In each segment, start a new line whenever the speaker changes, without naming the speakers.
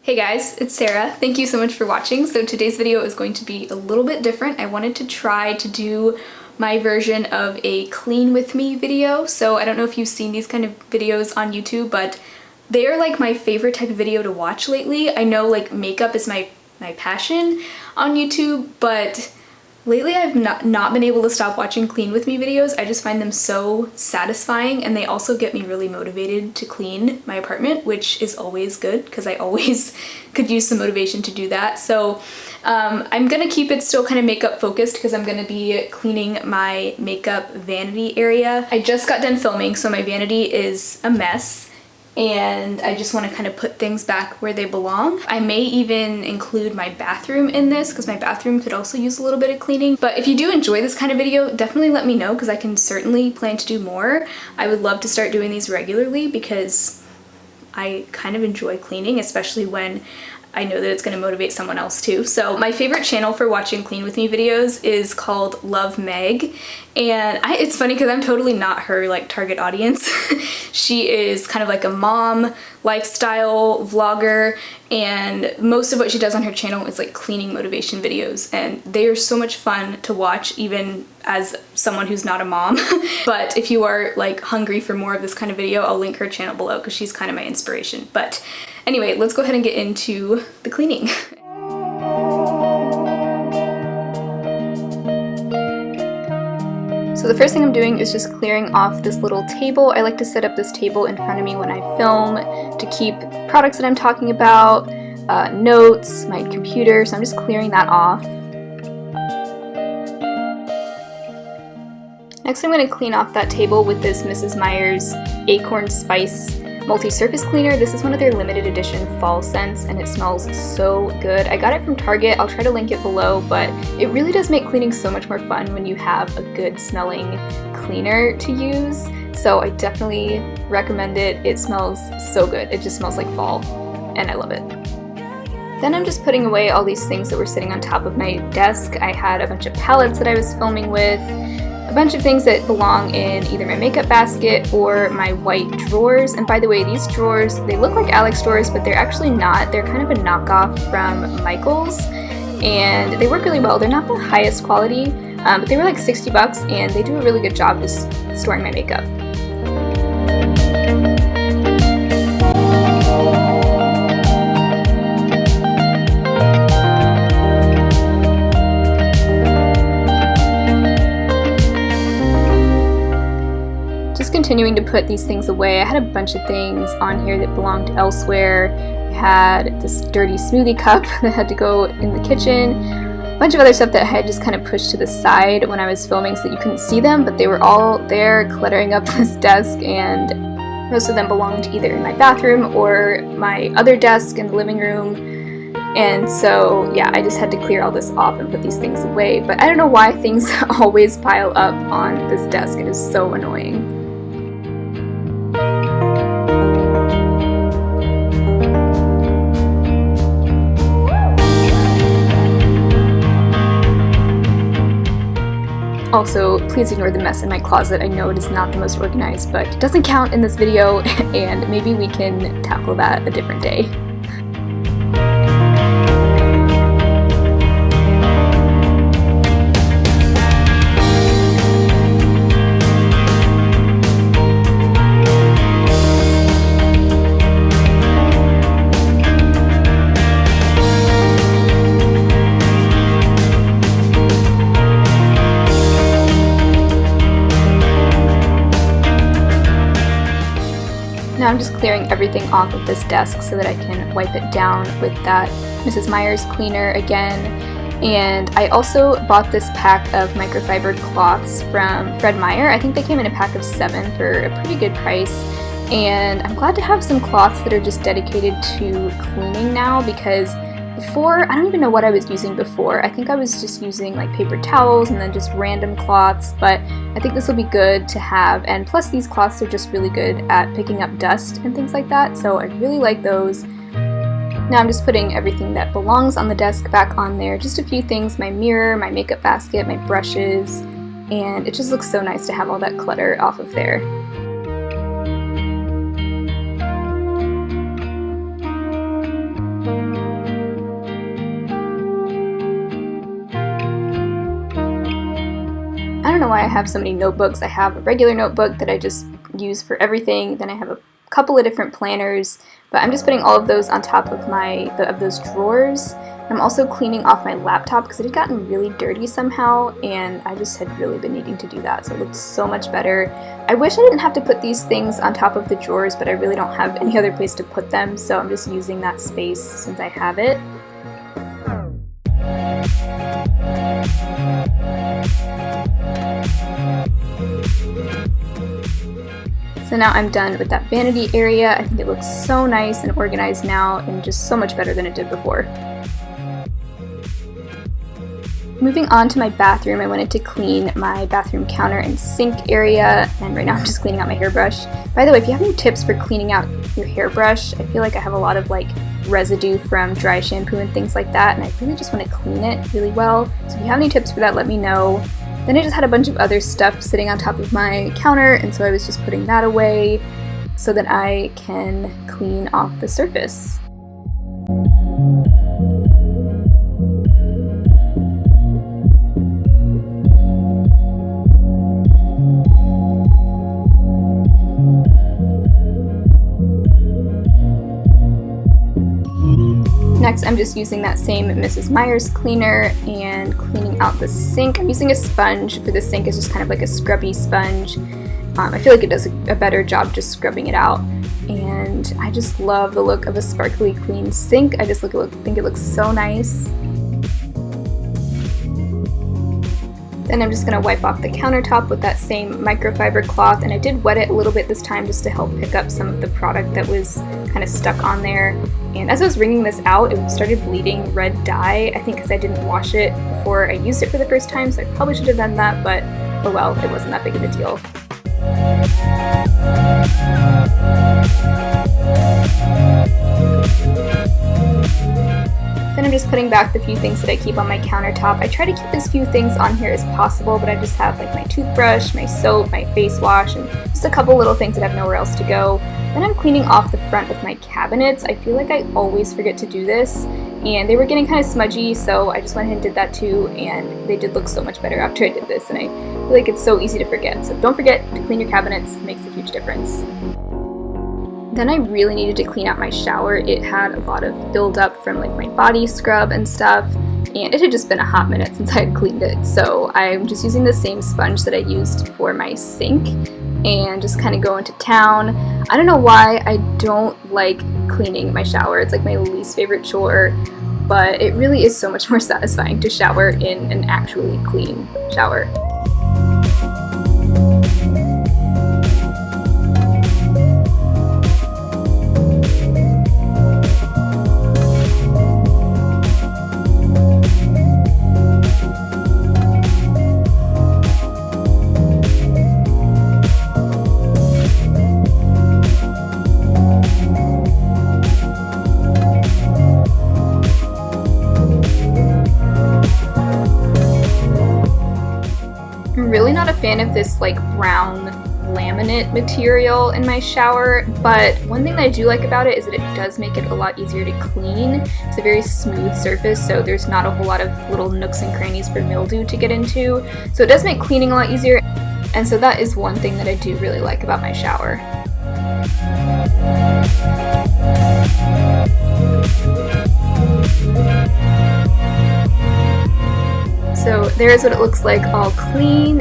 Hey guys, it's Sarah. Thank you so much for watching. So today's video is going to be a little bit different. I wanted to try to do my version of a clean with me video. So I don't know if you've seen these kind of videos on YouTube, but they are like my favorite type of video to watch lately. I know like makeup is my passion on YouTube, but lately I've not been able to stop watching clean with me videos. I just find them so satisfying, and they also get me really motivated to clean my apartment, which is always good because I always could use some motivation to do that. So I'm gonna keep it still kind of makeup focused because I'm gonna be cleaning my makeup vanity area. I just got done filming, so my vanity is a mess, and I just want to kind of put things back where they belong. I may even include my bathroom in this because my bathroom could also use a little bit of cleaning. But if you do enjoy this kind of video, definitely let me know because I can certainly plan to do more. I would love to start doing these regularly because I kind of enjoy cleaning, especially when I know that it's going to motivate someone else too. So my favorite channel for watching clean with me videos is called Love Meg, and it's funny because I'm totally not her like target audience. She is kind of like a mom lifestyle vlogger, and most of what she does on her channel is like cleaning motivation videos, and they are so much fun to watch even as someone who's not a mom. But if you are like hungry for more of this kind of video, I'll link her channel below because she's kind of my inspiration. But anyway, let's go ahead and get into the cleaning. So the first thing I'm doing is just clearing off this little table. I like to set up this table in front of me when I film to keep products that I'm talking about, notes, my computer, so I'm just clearing that off. Next I'm going to clean off that table with this Mrs. Meyer's Acorn Spice multi-surface cleaner. This is one of their limited edition fall scents, and it smells so good. I got it from Target. I'll try to link it below, but it really does make cleaning so much more fun when you have a good smelling cleaner to use. So I definitely recommend it. It smells so good. It just smells like fall, and I love it. Then I'm just putting away all these things that were sitting on top of my desk. I had a bunch of palettes that I was filming with, a bunch of things that belong in either my makeup basket or my white drawers. And by the way, these drawers, they look like Alex drawers, but they're actually not. They're kind of a knockoff from Michaels, and they work really well. They're not the highest quality, but they were like 60 bucks, and they do a really good job just storing my makeup. Continuing to put these things away. I had a bunch of things on here that belonged elsewhere. I had this dirty smoothie cup that had to go in the kitchen. A bunch of other stuff that I had just kind of pushed to the side when I was filming so that you couldn't see them, but they were all there cluttering up this desk, and most of them belonged either in my bathroom or my other desk in the living room. And so yeah, I just had to clear all this off and put these things away. But I don't know why things always pile up on this desk. It is so annoying. Also, please ignore the mess in my closet. I know it is not the most organized, but it doesn't count in this video, and maybe we can tackle that a different day. Now I'm just clearing everything off of this desk so that I can wipe it down with that Mrs. Meyer's cleaner again. And I also bought this pack of microfiber cloths from Fred Meyer. I think they came in a pack of 7 for a pretty good price. And I'm glad to have some cloths that are just dedicated to cleaning now, because before, I don't even know what I was using before. I think I was just using like paper towels and then just random cloths, but I think this will be good to have. And plus these cloths are just really good at picking up dust and things like that, so I really like those. Now I'm just putting everything that belongs on the desk back on there. Just a few things, my mirror, my makeup basket, my brushes, and it just looks so nice to have all that clutter off of there. don't know why I have so many notebooks. I have a regular notebook that I just use for everything. Then I have a couple of different planners, but I'm just putting all of those on top of those drawers. I'm also cleaning off my laptop because it had gotten really dirty somehow, and I just had really been needing to do that, so it looks so much better. I wish I didn't have to put these things on top of the drawers, but I really don't have any other place to put them, so I'm just using that space since I have it. So now I'm done with that vanity area. I think it looks so nice and organized now and just so much better than it did before. Moving on to my bathroom, I wanted to clean my bathroom counter and sink area, and right now I'm just cleaning out my hairbrush. By the way, if you have any tips for cleaning out your hairbrush, I feel like I have a lot of like residue from dry shampoo and things like that, and I really just want to clean it really well. So if you have any tips for that, let me know. Then I just had a bunch of other stuff sitting on top of my counter, and so I was just putting that away so that I can clean off the surface. Next, I'm just using that same Mrs. Meyer's cleaner and cleaning out the sink. I'm using a sponge for the sink. It's just kind of like a scrubby sponge. I feel like it does a better job just scrubbing it out. And I just love the look of a sparkly clean sink. I just think it looks so nice. Then I'm just going to wipe off the countertop with that same microfiber cloth, and I did wet it a little bit this time just to help pick up some of the product that was kind of stuck on there. And as I was wringing this out, it started bleeding red dye, I think because I didn't wash it before I used it for the first time, so I probably should have done that, but oh well, it wasn't that big of a deal. Then I'm just putting back the few things that I keep on my countertop. I try to keep as few things on here as possible, but I just have like my toothbrush, my soap, my face wash, and just a couple little things that have nowhere else to go. Then I'm cleaning off the front of my cabinets. I feel like I always forget to do this, and they were getting kind of smudgy, so I just went ahead and did that too, and they did look so much better after I did this, and I feel like it's so easy to forget. So don't forget to clean your cabinets. It makes a huge difference. Then I really needed to clean out my shower. It had a lot of buildup from like my body scrub and stuff, and it had just been a hot minute since I had cleaned it. So I'm just using the same sponge that I used for my sink and just kind of going to town. I don't know why I don't like cleaning my shower. It's like my least favorite chore, but it really is so much more satisfying to shower in an actually clean shower. Fan of this like brown laminate material in my shower, but one thing that I do like about it is that it does make it a lot easier to clean. It's a very smooth surface, so there's not a whole lot of little nooks and crannies for mildew to get into, so it does make cleaning a lot easier, and so that is one thing that I do really like about my shower. So there's what it looks like all clean.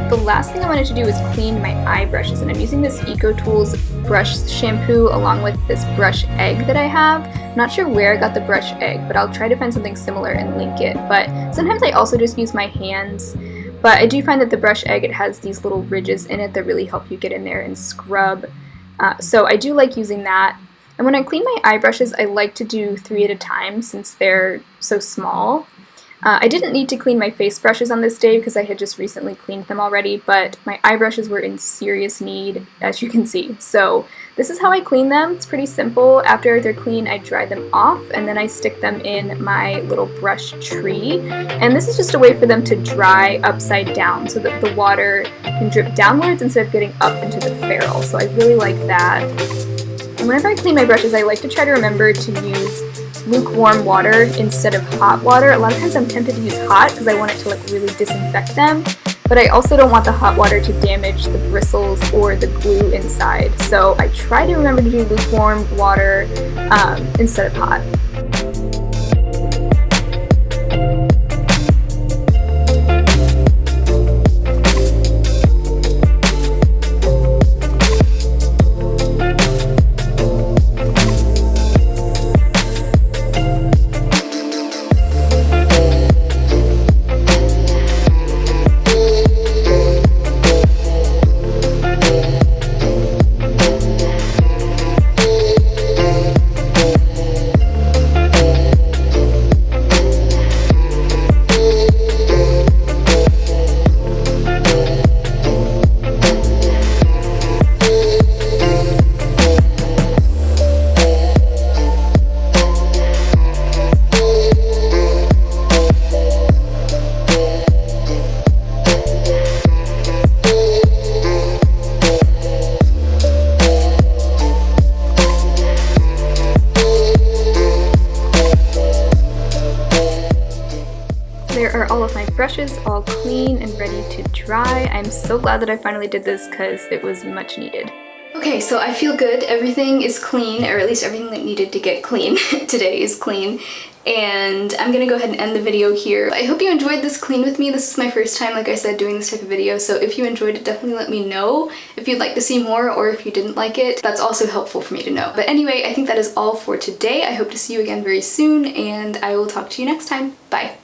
The last thing I wanted to do is clean my eye brushes, and I'm using this EcoTools brush shampoo along with this brush egg that I have. I'm not sure where I got the brush egg, but I'll try to find something similar and link it. But sometimes I also just use my hands. But I do find that the brush egg, it has these little ridges in it that really help you get in there and scrub. So I do like using that. And when I clean my eye brushes, I like to do 3 at a time since they're so small. I didn't need to clean my face brushes on this day because I had just recently cleaned them already, but my eye brushes were in serious need, as you can see. So this is how I clean them. It's pretty simple. After they're clean, I dry them off, and then I stick them in my little brush tree. And this is just a way for them to dry upside down so that the water can drip downwards instead of getting up into the ferrule. So I really like that. And whenever I clean my brushes, I like to try to remember to use lukewarm water instead of hot water. A lot of times I'm tempted to use hot because I want it to like really disinfect them, but I also don't want the hot water to damage the bristles or the glue inside. So I try to remember to do lukewarm water instead of hot. There are all of my brushes all clean and ready to dry. I'm so glad that I finally did this because it was much needed. Okay, so I feel good. Everything is clean, or at least everything that needed to get clean today is clean. And I'm gonna go ahead and end the video here. I hope you enjoyed this clean with me. This is my first time, like I said, doing this type of video, so if you enjoyed it, definitely let me know if you'd like to see more, or if you didn't like it. That's also helpful for me to know. But anyway, I think that is all for today. I hope to see you again very soon, and I will talk to you next time. Bye.